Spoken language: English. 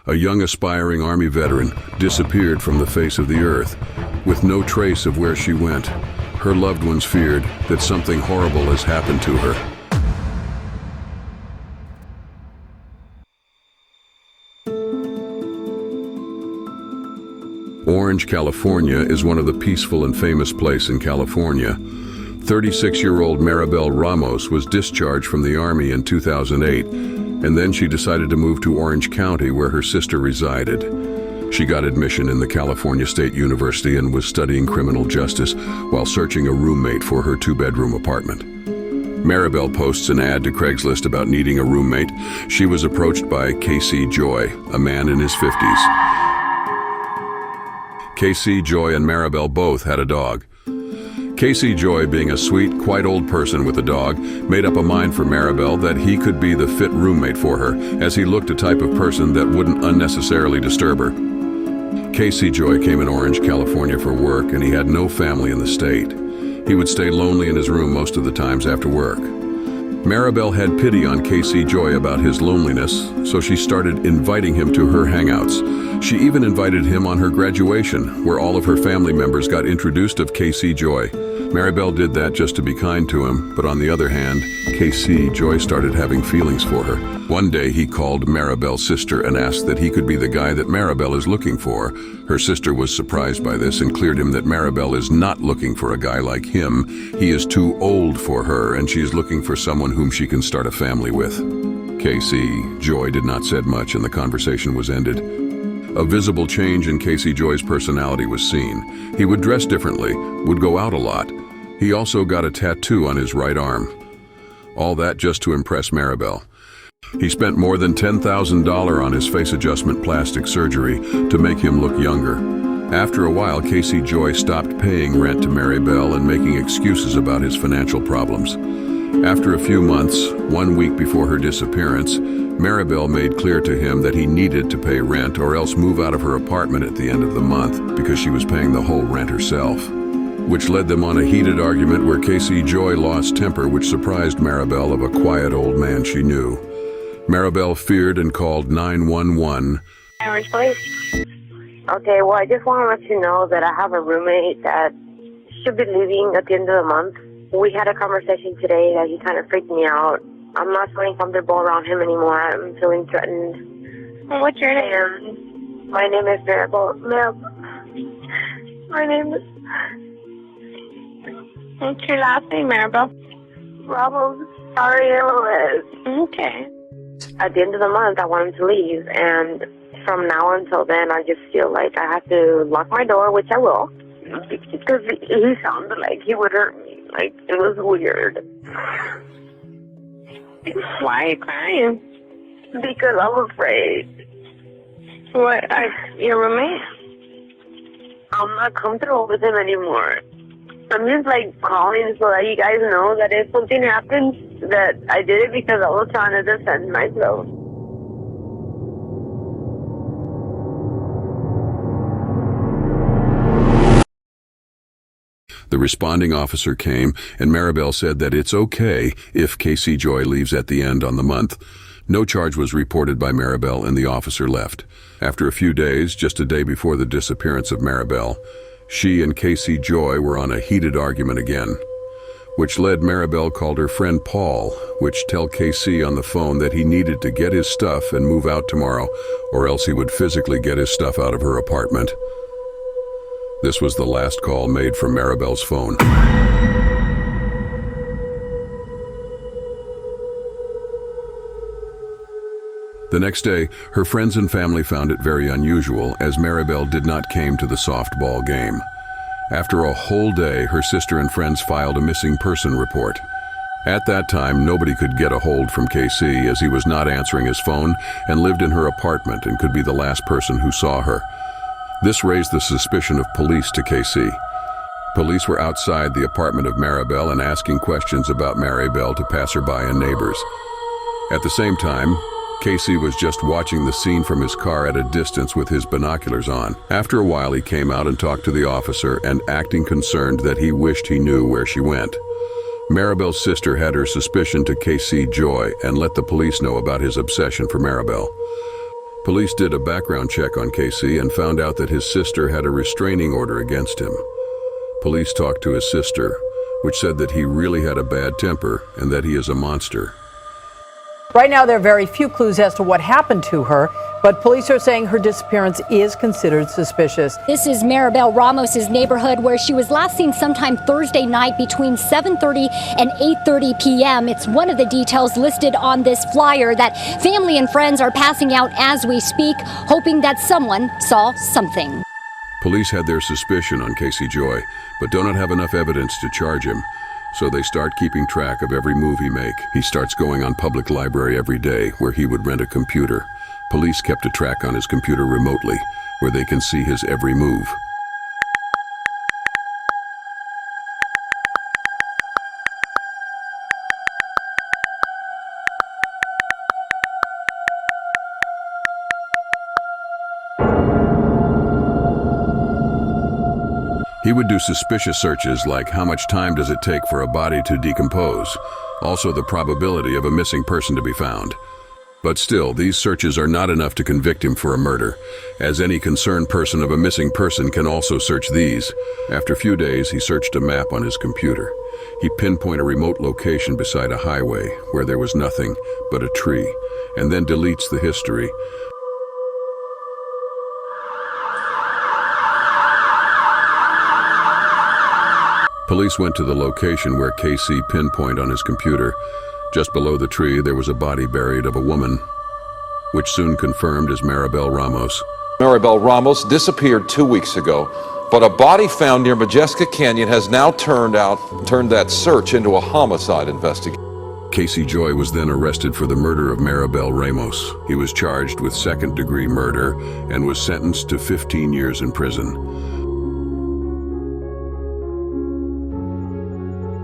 a young aspiring Army veteran, disappeared from the face of the earth, with no trace of where she went. Her loved ones feared that something horrible has happened to her. Orange, California is one of the peaceful and famous places in California. 36-year-old Maribel Ramos was discharged from the Army in 2008, and then she decided to move to Orange County, where her sister resided. She got admission in the California State University and was studying criminal justice while searching a roommate for her 2-bedroom apartment. Maribel posts an ad to Craigslist about needing a roommate. She was approached by Casey Joy, a man in his 50s. Casey, Joy, and Maribel both had a dog. Casey Joy, being a sweet, quite old person with a dog, made up a mind for Maribel that he could be the fit roommate for her, as he looked a type of person that wouldn't unnecessarily disturb her. Casey Joy came in Orange, California for work, and he had no family in the state. He would stay lonely in his room most of the times after work. Maribel had pity on Casey Joy about his loneliness, so she started inviting him to her hangouts. She even invited him on her graduation, where all of her family members got introduced of Casey Joy. Maribel did that just to be kind to him, but on the other hand, Casey Joy started having feelings for her. One day he called Maribel's sister and asked that he could be the guy that Maribel is looking for. Her sister was surprised by this and cleared him that Maribel is not looking for a guy like him. He is too old for her, and she is looking for someone whom she can start a family with. Casey Joy did not say much, and the conversation was ended. A visible change in Casey Joy's personality was seen. He would dress differently, would go out a lot. He also got a tattoo on his right arm. All that just to impress Maribel. He spent more than $10,000 on his face adjustment plastic surgery to make him look younger. After a while, Casey Joy stopped paying rent to Maribel and making excuses about his financial problems. After a few months, 1 week before her disappearance, Maribel made clear to him that he needed to pay rent or else move out of her apartment at the end of the month because she was paying the whole rent herself, which led them on a heated argument where Casey Joy lost temper, which surprised Maribel of a quiet old man she knew. Maribel feared and called 911. Orange Place. Okay, well, I just want to let you know that I have a roommate that should be leaving at the end of the month. We had a conversation today that he kind of freaked me out. I'm not feeling comfortable around him anymore. I'm feeling threatened. What's your name? My name is Maribel. My name is... What's your last name, Maribel? Ramos. Sorry, Okay. At the end of the month, I want him to leave, and from now until then, I just feel like I have to lock my door, which I will, because he sounded like he would hurt me. Like, it was weird. Why are you crying? Because I'm afraid. What, your roommate? I'm not comfortable with him anymore. I'm just like calling so that you guys know that if something happens, that I did it because I was trying to defend myself. The responding officer came, and Maribel said that it's okay if Casey Joy leaves at the end on the month. No charge was reported by Maribel, and the officer left. After a few days, just a day before the disappearance of Maribel, she and Casey Joy were on a heated argument again, which led Maribel called her friend Paul, which told Casey on the phone that he needed to get his stuff and move out tomorrow, or else he would physically get his stuff out of her apartment. This was the last call made from Maribel's phone. The next day, her friends and family found it very unusual, as Maribel did not came to the softball game. After a whole day, her sister and friends filed a missing person report. At that time, nobody could get a hold from Casey, as he was not answering his phone and lived in her apartment and could be the last person who saw her. This raised the suspicion of police to Casey. Police were outside the apartment of Maribel and asking questions about Maribel to passerby and neighbors. At the same time, Casey was just watching the scene from his car at a distance with his binoculars on. After a while, he came out and talked to the officer, and acting concerned that he wished he knew where she went. Maribel's sister had her suspicion to Casey Joy and let the police know about his obsession for Maribel. Police did a background check on Casey and found out that his sister had a restraining order against him. Police talked to his sister, which said that he really had a bad temper and that he is a monster. Right now, there are very few clues as to what happened to her, but police are saying her disappearance is considered suspicious. This is Maribel Ramos' neighborhood, where she was last seen sometime Thursday night between 7:30 and 8:30 p.m. It's one of the details listed on this flyer that family and friends are passing out as we speak, hoping that someone saw something. Police had their suspicion on Casey Joy, but do not have enough evidence to charge him. So they start keeping track of every move he makes. He starts going on public library every day, where he would rent a computer. Police kept a track on his computer remotely, where they can see his every move. He would do suspicious searches like how much time does it take for a body to decompose, also the probability of a missing person to be found. But still, these searches are not enough to convict him for a murder, as any concerned person of a missing person can also search these. After a few days, he searched a map on his computer. He pinpointed a remote location beside a highway where there was nothing but a tree, and then deletes the history. Police went to the location where Casey pinpointed on his computer. Just below the tree, there was a body buried of a woman, which soon confirmed as Maribel Ramos. Maribel Ramos disappeared 2 weeks ago, but a body found near Majeska Canyon has now turned that search into a homicide investigation. Casey Joy was then arrested for the murder of Maribel Ramos. He was charged with second-degree murder and was sentenced to 15 years in prison.